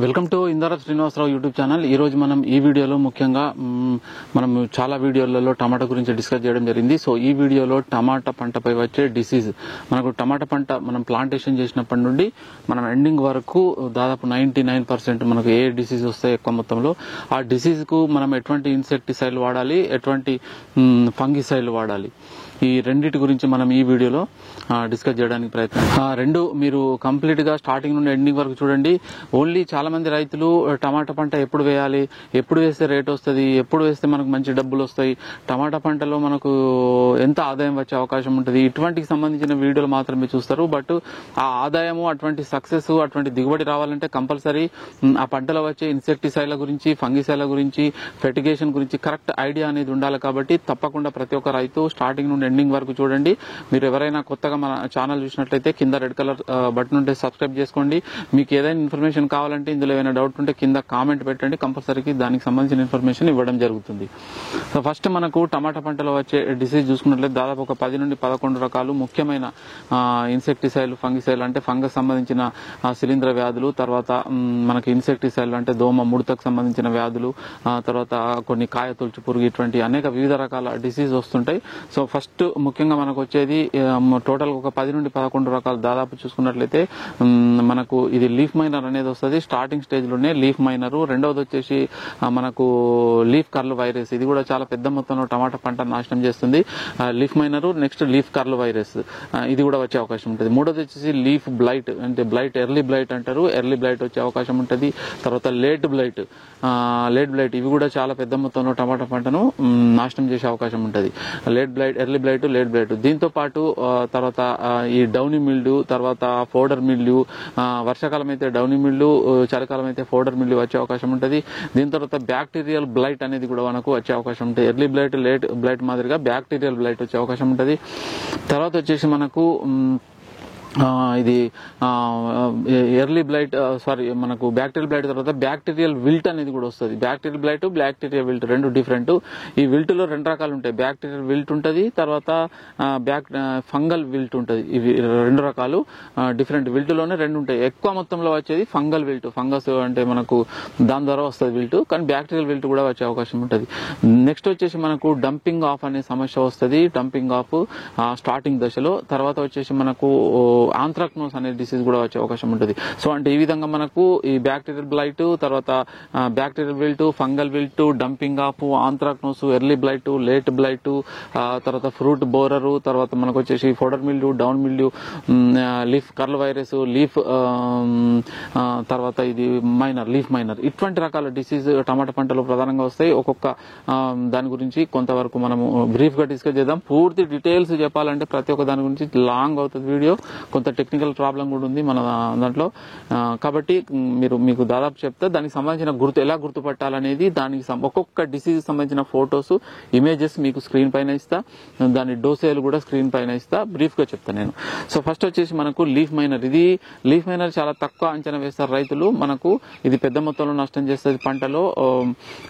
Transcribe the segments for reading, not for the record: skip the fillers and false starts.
Welcome to Indara Srinivasa Rao YouTube channel. ఈ రోజు మనం ఈ వీడియోలో ముఖ్యంగా మనం చాలా వీడియోలలో టమాటా గురించి డిస్కస్ చేయడం జరిగింది. సో ఈ వీడియోలో టమాటా పంటపై వచ్చే డిసీజ్, మనకు టమాటా పంట మనం ప్లాంటేషన్ చేసినప్పటి నుండి మనం ఎండింగ్ వరకు దాదాపు 99% మనకు ఏ డిసీజ్ వస్తాయి ఎక్కువ మొత్తంలో, ఆ డిసీజ్ కు మనం ఎటువంటి ఇన్సెక్టిసైడ్ వాడాలి, ఎటువంటి ఫంగిసైడ్ వాడాలి, ఈ రెండింటి గురించి మనం ఈ వీడియోలో డిస్కస్ చేయడానికి ప్రయత్నం. రెండు మీరు కంప్లీట్ గా స్టార్టింగ్ నుండి ఎండింగ్ వరకు చూడండి. ఓన్లీ చాలా మంది రైతులు టమాటా పంట ఎప్పుడు వేయాలి, ఎప్పుడు వేస్తే రేట్ వస్తుంది, ఎప్పుడు వేస్తే మనకు మంచి డబ్బులు వస్తాయి, టమాటా పంటలో మనకు ఎంత ఆదాయం వచ్చే అవకాశం ఉంటుంది, ఇటువంటికి సంబంధించిన వీడియోలు మాత్రమే చూస్తారు. బట్ ఆ ఆదాయము, అటువంటి సక్సెస్, అటువంటి దిగుబడి రావాలంటే కంపల్సరీ ఆ పంటలో వచ్చే ఇన్సెక్టిసైడ్ల గురించి, ఫంగిసైడ్ల గురించి, ఫెర్టిగేషన్ గురించి కరెక్ట్ ఐడియా అనేది ఉండాలి. కాబట్టి తప్పకుండా ప్రతి ఒక్క రైతు స్టార్టింగ్ నుండి ఎండింగ్ వరకు చూడండి. మీరు ఎవరైనా కొత్తగా మన ఛానల్ చూసినట్లయితే కింద రెడ్ కలర్ బటన్ ఉంటే సబ్స్క్రైబ్ చేసుకోండి. మీకు ఏదైనా ఇన్ఫర్మేషన్ కావాలంటే, ఇందులో ఏమైనా డౌట్ ఉంటే కింద కామెంట్ పెట్టండి, కంపల్సరీకి దానికి సంబంధించిన ఇన్ఫర్మేషన్ ఇవ్వడం జరుగుతుంది. సో ఫస్ట్ మనకు టమాటా పంటలో వచ్చే డిసీజ్ చూసుకున్నట్లయితే దాదాపు ఒక 10 నుండి 11 రకాలు ముఖ్యమైన ఇన్సెక్టిసైడ్లు, ఫంగిసైడ్లు అంటే ఫంగస్ సంబంధించిన శిలీంధ్ర వ్యాధులు, తర్వాత మనకి ఇన్సెక్టిసైడ్లు అంటే దోమ, ముడతకు సంబంధించిన వ్యాధులు, తర్వాత కొన్ని కాయ తొలుచు పురుగు, ఇటువంటి అనేక వివిధ రకాల డిసీజ్ వస్తుంటాయి. సో ఫస్ట్ ముఖ్యంగా మనకు వచ్చేది టోటల్ ఒక 10 నుండి 11 రకాలు దాదాపు చూసుకున్నట్లయితే మనకు ఇది లీఫ్ మైనర్ అనేది వస్తుంది స్టార్టింగ్ స్టేజ్ లోనే, లీఫ్ మైనర్. రెండవది వచ్చేసి మనకు లీఫ్ కర్ల్ వైరస్, ఇది కూడా చాలా పెద్ద మొత్తంలో టమాటా పంట నాశనం చేస్తుంది. Leaf miner, next leaf curl virus, ఇది కూడా వచ్చే అవకాశం ఉంటుంది. మూడోది వచ్చేసి లీఫ్ బ్లైట్, అంటే బ్లైట్, ఎర్లీ బ్లైట్ అంటారు, ఎర్లీ బ్లైట్ వచ్చే అవకాశం ఉంటుంది. తర్వాత లేట్ బ్లైట్, ఇవి కూడా చాలా పెద్ద మొత్తంలో టమాటా పంటను నాశనం చేసే అవకాశం ఉంటుంది. Late blight, early blight, late blight. దీంతో పాటు తర్వాత ఈ డౌనీ మిల్డ్యూ, తర్వాత ఫోడర్ మిల్డ్యూ, వర్షాకాలం అయితే డౌనీ మిల్డ్యూ, చలికాలం అయితే ఫోడర్ మిల్డ్యూ వచ్చే అవకాశం ఉంటుంది. దీని తర్వాత బ్యాక్టీరియల్ బ్లైట్ అనేది కూడా మనకు వచ్చే అవకాశం ఉంటుంది. ఎర్లీ బ్లైట్, లేట్ బ్లైట్ మాదిరిగా బ్యాక్టీరియల్ బ్లైట్ వచ్చే అవకాశం ఉంటుంది. తర్వాత వచ్చేసి మనకు ఇది ఎర్లీ బ్లైట్, మనకు బ్యాక్టీరియల్ బ్లైట్ తర్వాత బ్యాక్టీరియల్ విల్ట్ అనేది కూడా వస్తుంది. బ్యాక్టీరియల్ బ్లైట్, బ్యాక్టీరియల్ విల్ట్ రెండు డిఫరెంట్. ఈ విల్ట్ లో 2 రకాలు ఉంటాయి. బ్యాక్టీరియల్ విల్ట్ ఉంటుంది, తర్వాత ఫంగల్ విల్ట్ ఉంటుంది. ఇవి 2 రకాలు డిఫరెంట్. విల్ట్ లోనే 2 ఉంటాయి. ఎక్కువ మొత్తంలో వచ్చేది ఫంగల్ విల్ట్, ఫంగస్ అంటే మనకు దాని ద్వారా వస్తుంది విల్ట్, కానీ బ్యాక్టీరియల్ విల్ట్ కూడా వచ్చే అవకాశం ఉంటుంది. నెక్స్ట్ వచ్చేసి మనకు డంపింగ్ ఆఫ్ అనే సమస్య వస్తుంది, డంపింగ్ ఆఫ్ స్టార్టింగ్ దశలో. తర్వాత వచ్చేసి మనకు ఆంథ్రాక్నోస్ అనే డిసీజ్ కూడా వచ్చే అవకాశం ఉంటుంది. సో అంటే ఈ విధంగా మనకు ఈ బ్యాక్టీరియల్ బ్లైట్, తర్వాత bacterial wilt, fungal wilt, dumping of, anthracnose, early blight, late blight, తర్వాత ఫ్రూట్ బోరరు, తర్వాత మనకు వచ్చేసి fodder mildew, down mildew, leaf curl virus, leaf తర్వాత ఇది లీఫ్ మైనర్, ఇటువంటి రకాల డిసీజ్ టమాటా పంటలో ప్రధానంగా వస్తాయి. ఒక్కొక్క దాని గురించి కొంతవరకు మనము బ్రీఫ్ గా డిస్కస్ చేద్దాం. పూర్తి డీటెయిల్స్ చెప్పాలంటే ప్రతి ఒక్క దాని గురించి లాంగ్ అవుతుంది వీడియో, కొంత టెక్నికల్ ప్రాబ్లం కూడా ఉంది మన దాంట్లో. కాబట్టి మీకు దాదాపు చెప్తే దానికి సంబంధించిన ఎలా గుర్తుపట్టాలనేది, దానికి ఒక్కొక్క డిసీజ్ సంబంధించిన ఫోటోస్, ఇమేజెస్ మీకు స్క్రీన్ పైన ఇస్తా, దాని డోసేలు కూడా స్క్రీన్ పైన ఇస్తా, బ్రీఫ్ గా చెప్తాను నేను. సో ఫస్ట్ వచ్చేసి మనకు లీఫ్ మైనర్. ఇది లీఫ్ మైనర్ చాలా తక్కువ అంచనా వేస్తారు రైతులు. మనకు ఇది పెద్ద మొత్తంలో నష్టం చేస్తుంది పంటలో.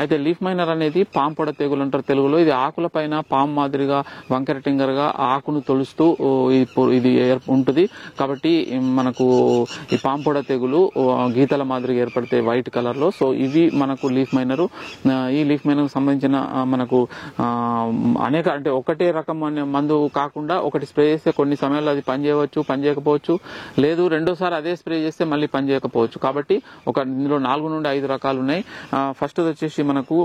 అయితే లీఫ్ మైనర్ అనేది పాము పొడ తెగులు అంటారు తెలుగులో. ఇది ఆకుల పైన పాము మాదిరిగా వంకర టింగర్ గా ఆకును తొలుస్తూ ఇది ఉంటుంది. కాబట్టి మనకు ఈ పాము పొడ తెగులు గీతల మాదిరిగా ఏర్పడితే వైట్ కలర్ లో. సో ఇవి మనకు లీఫ్ మైనర్. ఈ లీఫ్ మైనర్ సంబంధించిన మనకు అనేక, అంటే ఒకటే రకం మందు కాకుండా ఒకటి స్ప్రే చేస్తే కొన్ని సమయాల్లో అది పని చేయవచ్చు, పని చేయకపోవచ్చు, లేదు రెండోసారి అదే స్ప్రే చేస్తే మళ్ళీ పని చేయకపోవచ్చు. కాబట్టి ఇందులో 4 నుండి 5 రకాలు ఉన్నాయి. ఫస్ట్ వచ్చేసి మనకు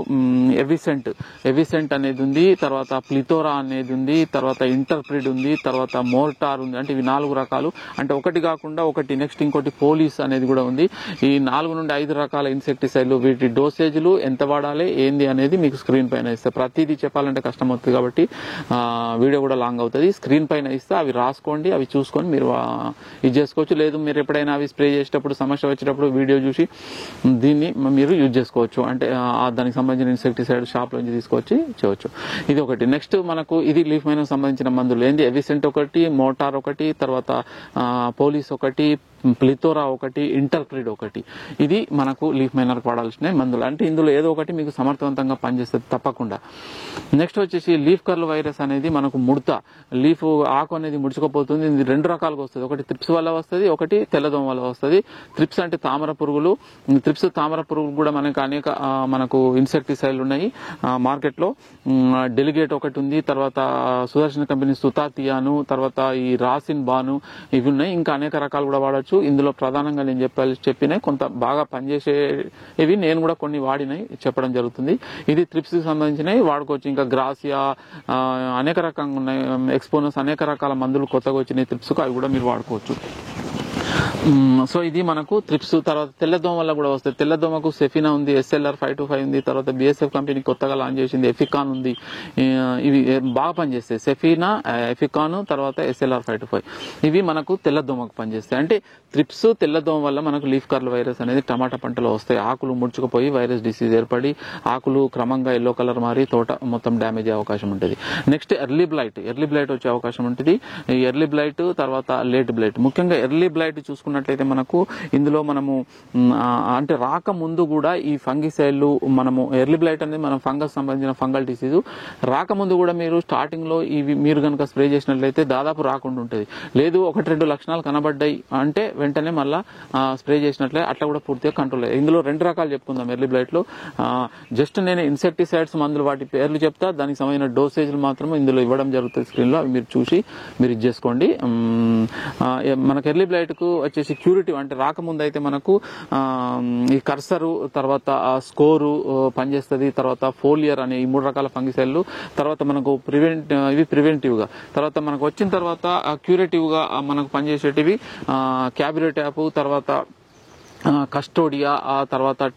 ఎవిసెంట్ అనేది ఉంది, తర్వాత ప్లిథోరా అనేది ఉంది, తర్వాత ఇంటర్ప్రిడ్ ఉంది, తర్వాత మోర్టార్ ఉంది. అంటే ఇవి 4 రకాలు. అంటే ఒకటి కాకుండా ఒకటి, నెక్స్ట్ ఇంకోటి పోలీస్ అనేది కూడా ఉంది. ఈ 4 నుండి 5 రకాల ఇన్సెక్టిసైడ్లు, వీటి డోసేజ్లు ఎంత వాడాలి ఏంది అనేది మీకు స్క్రీన్ పైన ఇస్తా. ప్రతిదీ చెప్పాలంటే కష్టం అవుతుంది కాబట్టి వీడియో కూడా లాంగ్ అవుతుంది. స్క్రీన్ పైన ఇస్తా, అవి రాసుకోండి, అవి చూసుకొని మీరు ఇది చేసుకోవచ్చు. లేదు మీరు ఎప్పుడైనా అవి స్ప్రే చేసేటప్పుడు, సమస్య వచ్చేటప్పుడు వీడియో చూసి దీన్ని మీరు యూజ్ చేసుకోవచ్చు. అంటే దానికి సంబంధించిన ఇన్సెక్టిసైడ్ షాప్ నుంచి తీసుకొచ్చి చేయవచ్చు. ఇది ఒకటి. నెక్స్ట్ మనకు ఇది లీఫ్ మైనర్ సంబంధించిన మందులు ఏంది, ఎవిసెంట్ ఒకటి, మోటార్ ఒకటి, తర్వాత పోలీస్ ఒకటి, ప్లితోరా ఒకటి, ఇంటర్ప్రిడ్ ఒకటి. ఇది మనకు లీఫ్ మైనర్ వాడాల్సిన మందులు. అంటే ఇందులో ఏదో ఒకటి మీకు సమర్థవంతంగా పనిచేస్తుంది తప్పకుండా. నెక్స్ట్ వచ్చేసి లీఫ్ కర్ల్ వైరస్ అనేది మనకు ముడత, లీఫ్ ఆకు అనేది ముడుచుకుపోతుంది. ఇది 2 రకాలుగా వస్తుంది. ఒకటి త్రిప్స్ వల్ల వస్తుంది, ఒకటి తెల్లదోమ వల్ల వస్తుంది. త్రిప్స్ అంటే తామర పురుగులు. త్రిప్స్ తామర పురుగులు కూడా మనకు అనేక మనకు ఇన్సెక్టిసైడ్లు ఉన్నాయి మార్కెట్ లో. డెలిగేట్ ఒకటి ఉంది, తర్వాత సుదర్శన కంపెనీ సుతాతియాను, తర్వాత ఈ రాసిన్ బాను, ఇవి ఉన్నాయి. ఇంకా అనేక రకాలు కూడా వాడచ్చు. ఇందులో ప్రధానంగా నేను చెప్పినాయి కొంత బాగా పనిచేసేవి, నేను కూడా కొన్ని వాడినాయి చెప్పడం జరుగుతుంది. ఇది త్రిప్స్ కి సంబంధించినవి వాడుకోవచ్చు. ఇంకా గ్రాసియా అనేక రకంగా ఉన్నాయి, ఎక్స్పోనస్ అనేక రకాల మందులు కొత్తగా వచ్చినాయి త్రిప్స్ కు, అవి కూడా మీరు వాడుకోవచ్చు. సో ఇది మనకు త్రిప్స్. తర్వాత తెల్లదోమ వల్ల కూడా వస్తుంది. తెల్లదోమకు సెఫినా ఉంది, SLR 525 ఉంది, తర్వాత BSF కంపెనీ కొత్తగా లాంచ్ చేసింది ఎఫికాన్ ఉంది. ఇవి బాగా పనిచేస్తాయి. సెఫినా, ఎఫికాన్, తర్వాత SLR 525 ఇవి మనకు తెల్లదోమకు పనిచేస్తాయి. అంటే త్రిప్స్, తెల్లదోమ వల్ల మనకు లీఫ్ కర్ల్ వైరస్ అనేది టమాటా పంటలో వస్తాయి. ఆకులు ముడుచుకుపోయి వైరస్ డిసీజ్ ఏర్పడి ఆకులు క్రమంగా ఎల్లో కలర్ మారి తోట మొత్తం డ్యామేజ్ అయ్యే అవకాశం ఉంటుంది. నెక్స్ట్ ఎర్లీ బ్లైట్ వచ్చే అవకాశం ఉంటుంది. ఈ ఎర్లీ బ్లైట్, తర్వాత లేట్ బ్లైట్. ముఖ్యంగా ఎర్లీ బ్లైట్ చూసుకున్నట్లయితే మనకు ఇందులో మనము అంటే రాకముందు కూడా ఈ ఫంగిసైడ్లు మనము ఎర్లీ బ్లైట్ అనేది మనం ఫంగస్ సంబంధించిన ఫంగల్ డిసీజ్. రాకముందు కూడా మీరు స్టార్టింగ్ లో ఇవి మీరు కనుక స్ప్రే చేసినట్లయితే దాదాపు రాకుండా ఉంటుంది. లేదు 1-2 లక్షణాలు కనబడ్డాయి అంటే వెంటనే మళ్ళా స్ప్రే చేసినట్లయితే అట్లా కూడా పూర్తిగా కంట్రోల్ అయ్యాయి. ఇందులో 2 రకాలు చెప్పుకుందాం ఎర్లీ బ్లైట్ లో. జస్ట్ నేను ఇన్సెక్టిసైడ్స్ మందులు వాటి పేర్లు చెప్తా, దానికి సంబంధించిన డోసేజ్లు మాత్రం ఇందులో ఇవ్వడం జరుగుతుంది స్క్రీన్ లో, అవి మీరు చూసి మీరు ఇది చేసుకోండి. మనకు ఎర్లీ బ్లైట్ కు వచ్చేసి క్యూరిటివ్ అంటే రాకముందు అయితే మనకు ఈ కర్సరు, తర్వాత స్కోరు పనిచేస్తుంది, తర్వాత ఫోలియర్ అనే ఈ 3 రకాల ఫంగిసైడ్లు. తర్వాత మనకు ప్రివెంటివ్ గా, తర్వాత మనకు వచ్చిన తర్వాత క్యూరేటివ్ గా మనకు పనిచేసేటివి క్యాబిరోటాప్, తర్వాత కస్టోడియా, తర్వాత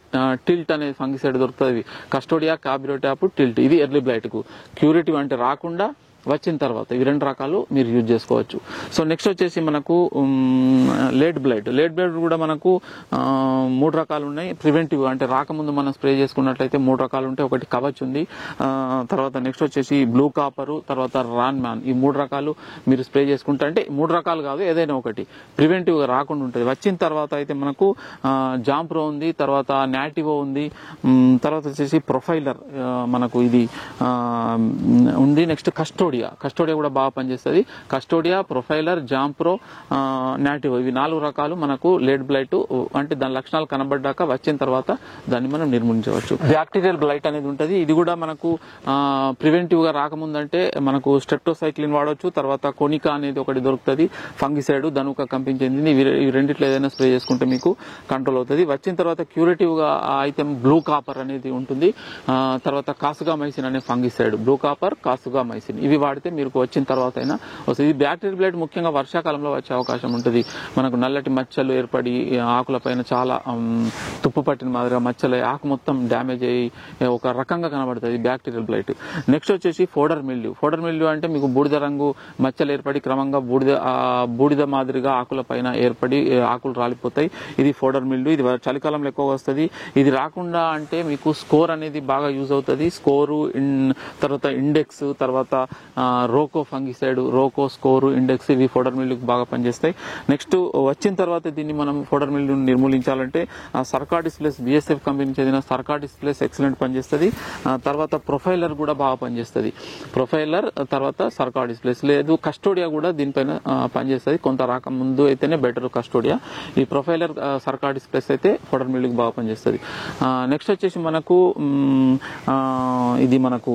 టిల్ట్ అనే ఫంగిసైడ్ దొరుకుతుంది. కస్టోడియా, క్యాబిరోటాప్, టిల్ట్ ఇది ఎర్లీ బ్లైట్ కు. క్యూరేటివ్ అంటే రాకుండా, వచ్చిన తర్వాత ఇవి 2 రకాలు మీరు యూజ్ చేసుకోవచ్చు. సో నెక్స్ట్ వచ్చేసి మనకు లేట్ బ్లైట్ కూడా మనకు 3 రకాలు ఉన్నాయి. ప్రివెంటివ్ అంటే రాకముందు మనం స్ప్రే చేసుకున్నట్లయితే 3 రకాలు ఉంటాయి. ఒకటి కవచ్ ఉంది, తర్వాత నెక్స్ట్ వచ్చేసి బ్లూ కాపరు, తర్వాత రాన్ మ్యాన్. ఈ 3 రకాలు మీరు స్ప్రే చేసుకుంటే, అంటే 3 రకాలు కాదు ఏదైనా ఒకటి ప్రివెంటివ్ గా రాకుండా ఉంటుంది. వచ్చిన తర్వాత అయితే మనకు జాంప్రో ఉంది, తర్వాత నాటివో ఉంది, తర్వాత వచ్చేసి ప్రొఫైలర్ మనకు ఇది ఉంది. నెక్స్ట్ కస్టోడియా కూడా బాగా పనిచేస్తుంది. కస్టోడియా, ప్రొఫైలర్, జాంప్రో, నాటివో ఇవి 4 రకాలు మనకు లేట్ బ్లైట్ అంటే దాని లక్షణాలు కనబడ్డాక వచ్చిన తర్వాత దాన్ని మనం నిర్మూలించవచ్చు. బ్యాక్టీరియల్ బ్లైట్ అనేది ఉంటుంది. ఇది కూడా మనకు ప్రివెంటివ్ గా రాకముందంటే మనకు స్ట్రెప్టోసైక్లిన్ వాడవచ్చు, తర్వాత కొనికా అనేది ఒకటి దొరుకుతుంది ఫంగిసైడ్, ధనుక కంపెనీ చెందింది. ఇవి రెండిట్లో ఏదైనా స్ప్రే చేసుకుంటే మీకు కంట్రోల్ అవుతుంది. వచ్చిన తర్వాత క్యూరేటివ్ గా అయితే బ్లూ కాపర్ అనేది ఉంటుంది, తర్వాత కాసుగామైసిన్ అనే ఫంగిసైడ్, బ్లూ కాపర్, కాసుగామైసిన్ ఇవి వాడితే మీరు వచ్చిన తర్వాత అయినా వస్తుంది. ఈ బ్యాక్టీరియల్ బ్లైట్ ముఖ్యంగా వర్షాకాలంలో వచ్చే అవకాశం ఉంటుంది. మనకు నల్లటి మచ్చలు ఏర్పడి ఆకులపైన చాలా తుప్పు పట్టిన మాదిరిగా మచ్చలు, ఆకు మొత్తం డ్యామేజ్ అయ్యి ఒక రకంగా కనబడుతుంది బ్యాక్టీరియల్ బ్లైట్. నెక్స్ట్ వచ్చేసి ఫోడర్ మిల్డ్యూ అంటే మీకు బూడిద రంగు మచ్చలు ఏర్పడి క్రమంగా బూడిద మాదిరిగా ఆకుల పైన ఏర్పడి ఆకులు రాలిపోతాయి. ఇది ఫోడర్ మిల్డ్యూ. ఇది చలికాలంలో ఎక్కువగా వస్తుంది. ఇది రాకుండా అంటే మీకు స్కోర్ అనేది బాగా యూజ్ అవుతుంది. స్కోరు, తర్వాత ఇండెక్స్, తర్వాత roko fungicide, roko, score, index ఇవి ఫోడర్ మిల్డ్యూకి బాగా పనిచేస్తాయి. నెక్స్ట్ వచ్చిన తర్వాత దీన్ని మనం ఫోడర్ మిల్డ్యూని నిర్మూలించాలంటే సర్కాటిస్ ప్లస్ BSF కంపెనీ చెందిన సర్కాటిస్ ప్లస్ ఎక్సలెంట్ పనిచేస్తుంది. తర్వాత ప్రొఫైలర్ కూడా బాగా పనిచేస్తుంది. ప్రొఫైలర్, తర్వాత సర్కాటిస్ ప్లస్, లేదు కస్టోడియా కూడా దీనిపైన పనిచేస్తుంది. కొంత రాకముందు అయితేనే బెటర్ కస్టోడియా. ఈ ప్రొఫైలర్, సర్కాటిస్ ప్లస్ అయితే ఫోడర్ మిల్డ్యూకి బాగా పనిచేస్తుంది. నెక్స్ట్ వచ్చేసి మనకు ఇది మనకు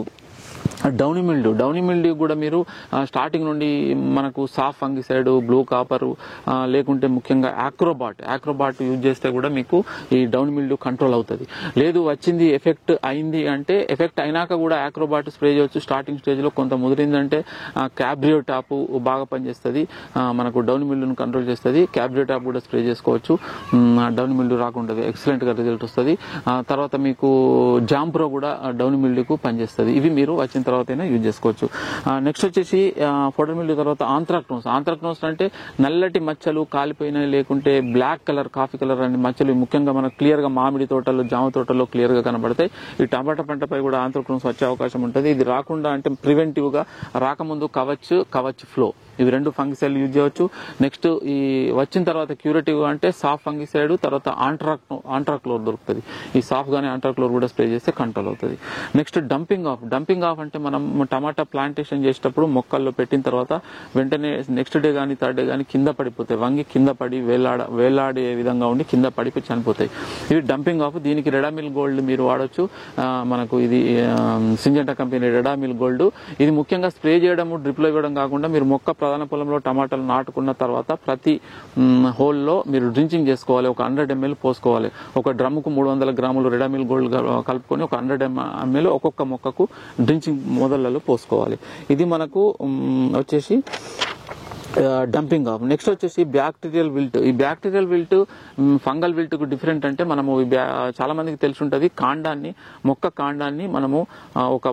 డౌనీ మిల్డ్యూ కూడా మీరు స్టార్టింగ్ నుండి మనకు సాఫ్ ఫంగిసైడ్, బ్లూ కాపర్, లేకుంటే ముఖ్యంగా ఆక్రోబాట్ యూజ్ చేస్తే కూడా మీకు ఈ డౌనీ మిల్డ్యూ కంట్రోల్ అవుతుంది. లేదు వచ్చింది ఎఫెక్ట్ అయింది అంటే, ఎఫెక్ట్ అయినాక కూడా ఆక్రోబాట్ స్ప్రే చేయవచ్చు. స్టార్టింగ్ స్టేజ్ లో కొంత ముదిరిందంటే క్యాబ్రియోటాప్ బాగా పనిచేస్తుంది, మనకు డౌనీ మిల్డ్యూను కంట్రోల్ చేస్తుంది. క్యాబ్రియోటాప్ కూడా స్ప్రే చేసుకోవచ్చు, డౌనీ మిల్డ్యూ రాకుండా ఎక్సలెంట్ గా రిజల్ట్ వస్తుంది. తర్వాత మీకు జాంప్రో కూడా డౌనీ మిల్డ్యూకు పనిచేస్తుంది. ఇవి మీరు వచ్చిన తర్వాత యూజ్ చేసుకోవచ్చు. నెక్స్ట్ వచ్చేసి ఫోడర్ మిల్డ్యూ తర్వాత ఆంథ్రాక్నోస్ అంటే నల్లటి మచ్చలు కాలిపోయినాయి, లేకుంటే బ్లాక్ కలర్, కాఫీ కలర్ అనే మచ్చలు ముఖ్యంగా మనకు క్లియర్ గా మామిడి తోటల్లో, జామ తోటల్లో క్లియర్ గా కనబడతాయి. ఈ టమాటా పంటపై కూడా ఆంథ్రాక్నోస్ వచ్చే అవకాశం ఉంటుంది. ఇది రాకుండా అంటే ప్రివెంటివ్ గా రాకముందు కవచ్ ఫ్లో ఇవి 2 ఫంగిసైడ్ యూజ్ చేయవచ్చు. నెక్స్ట్ ఈ వచ్చిన తర్వాత క్యూరేటివ్ అంటే సాఫ్ ఫంగిసైడ్, తర్వాత ఆంట్రాక్లోర్ దొరుకుతుంది. ఈ సాఫ్ గానీ ఆంట్రాక్లోర్ కూడా స్ప్రే చేస్తే కంట్రోల్ అవుతుంది. నెక్స్ట్ డంపింగ్ ఆఫ్ అంటే మనం టమాటా ప్లాంటేషన్ చేసేటప్పుడు మొక్కల్లో పెట్టిన తర్వాత వెంటనే నెక్స్ట్ డే కానీ థర్డ్ డే కానీ కింద పడిపోతాయి, వంగి కింద పడి వేలాడే విధంగా ఉండి కింద పడిపోయి చనిపోతాయి. ఇవి డంపింగ్ ఆఫ్. దీనికి రెడామిల్ గోల్డ్ మీరు వాడచ్చు. మనకు ఇది సింజెంటా కంపెనీ రెడామిల్ గోల్డ్. ఇది ముఖ్యంగా స్ప్రే చేయడం, డ్రిప్లో ఇవ్వడం కాకుండా మీరు మొక్క ప్రధాన పొలంలో టమాటాలు నాటుకున్న తర్వాత ప్రతి హోల్లో మీరు డ్రించింగ్ చేసుకోవాలి. ఒక 100 ml పోసుకోవాలి. ఒక డ్రమ్ముకు 300 గ్రాములు రెడామిల్ గోల్డ్ కలుపుకొని ఒక 100 ml ఒక్కొక్క మొక్కకు డ్రించింగ్ మొదళ్లలో పోసుకోవాలి. ఇది మనకు వచ్చేసి డంపింగ్ ఆఫ్. నెక్స్ట్ వచ్చేసి బ్యాక్టీరియల్ విల్ట్. ఈ బ్యాక్టీరియల్ విల్ట్ ఫంగల్ విల్ట్ కు డిఫరెంట్ అంటే మనము చాలా మందికి తెలిసి ఉంటుంది, మొక్క కాండాన్ని మనము ఒక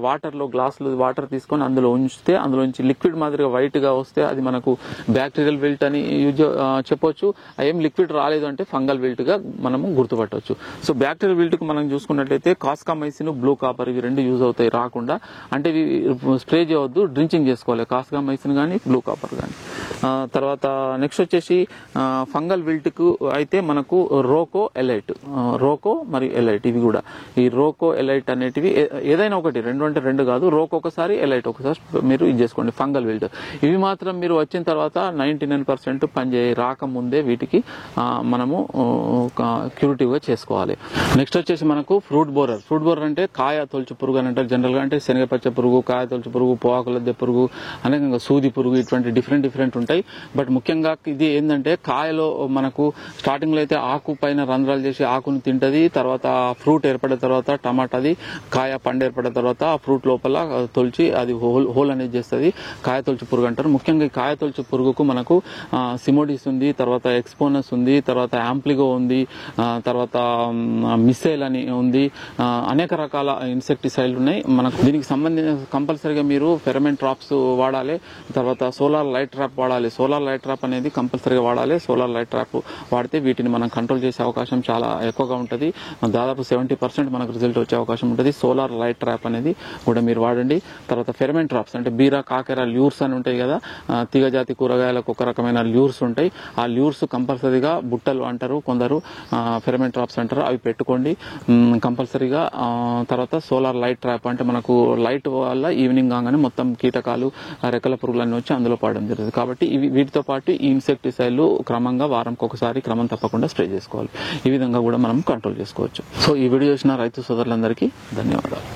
గ్లాసులో వాటర్ తీసుకొని అందులో ఉంచితే అందులోంచి లిక్విడ్ మాదిరిగా వైట్ గా వస్తే అది మనకు బ్యాక్టీరియల్ విల్ట్ అని చెప్పొచ్చు. ఏం లిక్విడ్ రాలేదు అంటే ఫంగల్ విల్ట్ గా మనము గుర్తుపట్టవచ్చు. సో బ్యాక్టీరియల్ విల్ట్ కు మనం చూసుకున్నట్లయితే కాస్కామైసిన్, బ్లూ కాపర్ ఇవి 2 యూజ్ అవుతాయి రాకుండా. అంటే ఇవి స్ప్రే చేయవద్దు, డ్రించింగ్ చేసుకోవాలి, కాస్కామైసిన్ కానీ బ్లూ కాపర్ కానీ. తర్వాత నెక్స్ట్ వచ్చేసి ఫంగల్ విల్ట్ కు అయితే మనకు రోకో మరియు ఎలైట్. ఇవి కూడా ఈ రోకో ఎలైట్ అనేటివి ఏదైనా ఒకటి, 2 అంటే 2 కాదు, రోకో ఒకసారి ఎలైట్ ఒకసారి మీరు ఇది చేసుకోండి. ఫంగల్ విల్ట్ ఇవి మాత్రం మీరు వచ్చిన తర్వాత 99% పనిచేయ రాకముందే వీటికి మనము క్యూరిటివ్ గా చేసుకోవాలి. నెక్స్ట్ వచ్చేసి మనకు ఫ్రూట్ బోరర్ అంటే కాయ తొలచు పురుగు అని అంటారు జనరల్ గా. అంటే శనగపచ్చ పురుగు, కాయ తొలచు పురుగు, పోఆకులద్దె పురుగు, అనేకంగా సూది పురుగు, ఇటువంటి డిఫరెంట్ ఉంటాయి. బట్ ముఖ్యంగా ఇది ఏంటంటే కాయలో మనకు స్టార్టింగ్ లో అయితే ఆకు పైన రంధ్రాలు చేసి ఆకును తింటది. తర్వాత ఫ్రూట్ ఏర్పడిన తర్వాత టమాటాది కాయ పండు ఏర్పడిన తర్వాత ఆ ఫ్రూట్ లోపల తొలిచి అది హోల్ అనేది చేస్తుంది. కాయ తొలచు పురుగు అంటారు. ముఖ్యంగా ఈ కాయ తొలచు పురుగుకు మనకు సిమోడిస్ ఉంది, తర్వాత ఎక్స్పోనస్ ఉంది, తర్వాత యాంప్లిగో ఉంది, తర్వాత మిస్సైల్ అని ఉంది, అనేక రకాల ఇన్సెక్టిసైడ్లు ఉన్నాయి. మనకు దీనికి సంబంధించిన కంపల్సరీగా మీరు ఫెరమెన్ ట్రాప్స్ వాడాలి. తర్వాత సోలార్ లైట్ ట్రాప్ వాడాలి. సోలార్ లైట్ ట్రాప్ అనేది కంపల్సరీగా వాడాలి. సోలార్ లైట్ ట్రాప్ వాడితే వీటిని మనం కంట్రోల్ చేసే అవకాశం చాలా ఎక్కువగా ఉంటుంది. దాదాపు 70% మనకు రిజల్ట్ వచ్చే అవకాశం ఉంటుంది. సోలార్ లైట్ ట్రాప్ అనేది కూడా మీరు వాడండి. తర్వాత ఫెరమెన్ ట్రాప్స్ అంటే బీరా, కాకెర, ల్యూర్స్ అని ఉంటాయి కదా, తీగజాతి కూరగాయలకు ఒక రకమైన ల్యూర్స్ ఉంటాయి. ఆ ల్యూర్స్ కంపల్సరీగా బుట్టలు అంటారు కొందరు, ఫెరమెన్ ట్రాప్స్ అంటారు, అవి పెట్టుకోండి కంపల్సరీగా. తర్వాత సోలార్ లైట్ ట్రాప్ అంటే మనకు లైట్ వల్ల ఈవినింగ్ కాగానే మొత్తం కీటకాలు, రెక్కల పురుగులన్నీ వచ్చి అందులో పడడం జరుగుతుంది. కాబట్టి వీటితో పాటు ఈ ఇన్సెక్టిసైడ్లు క్రమంగా వారంకి ఒకసారి క్రమం తప్పకుండా స్ప్రే చేసుకోవాలి. ఈ విధంగా కూడా మనం కంట్రోల్ చేసుకోవచ్చు. సో ఈ వీడియో చూసిన రైతు సోదరులందరికీ ధన్యవాదాలు.